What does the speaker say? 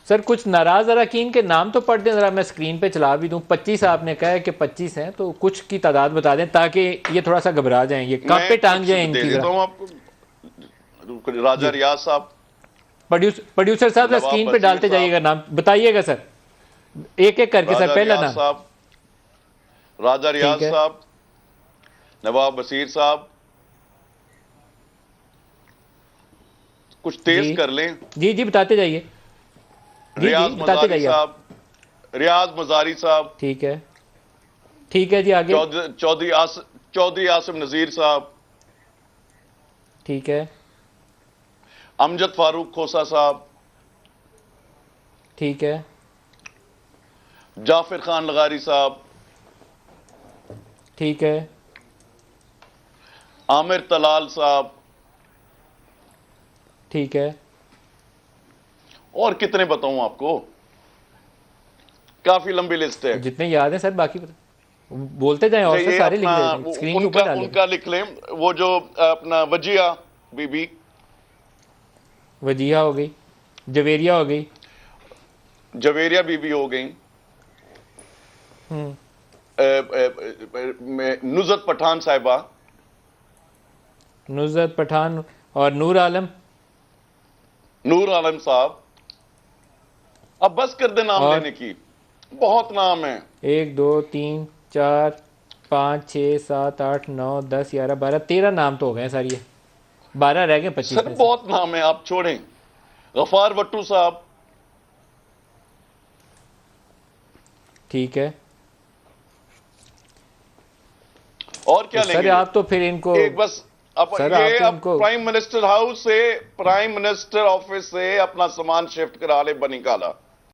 Sir कुछ नाराज अरकान के नाम तो पढ़ दें ज़रा, मैं स्क्रीन पे चला भी दूं। 25 आपने कहा है कि 25 हैं, तो कुछ की तादाद बता दें ताकि ये थोड़ा सा घबरा जाएं, ये कहाँ मैं पे टांग कुछ जाए दे इनकी देता ज़रा। हूं आपको। राजा जी, रियाज साहब, प्रोड्यूसर साहब ज़रा नवाब स्क्रीन पे बशीर डालते साहब, जाइएगा नाम, बताइएगा सर एक एक करके। सर राजा पहला रियाज नाम। साहब, राजा रियाज ठीक है। साहब, नवाब बशीर साहब। कुछ जी तेज कर लें। जी जी बताते जाइए। जी जी रियाज बताते मजारी जाइए आप। साहब, रियाज मजारी साहब, ठीक है। ठीक है जी, आगे। चौधरी आसिम नजीर साहब, ठीक है। अमजद फारूक खोसा साहब, ठीक है। जाफिर खान लगारी साहब, ठीक है। आमिर तलाल साहब। ठीक है। और कितने बताऊं आपको, काफी लंबी लिस्ट है। जितने याद हैं सर बाकी बोलते जाएं, अच्छा, और सर ये सारे लिख अपना देते हैं, स्क्रीन के ऊपर उनका डालेगा। उनका लिख लें। वो जो अपना वजिया बीबी, वजीहा हो गई, जवेरिया हो गई। जवेरिया बीबी हो गई, हम्म। नुजरत पठान साहिबा, नुसरत पठान और नूर आलम। नूर आलम साहब। अब बस कर दे नाम और लेने की, बहुत नाम है। 1 2 3 4 5 6 7 8 9 10 11 12 13 नाम तो हो गए सर, ये 12 रह गए 25 सर में से। बहुत नाम है, आप छोड़ें। गफार भट्टू साहब, ठीक है। और तो क्या सर लेंगे। आप तो फिर इनको, एक बस, अब सर आप ये तो अब इनको, प्राइम मिनिस्टर हाउस से, प्राइम मिनिस्टर ऑफिस से अपना सामान शिफ्ट करा ले बनी काला।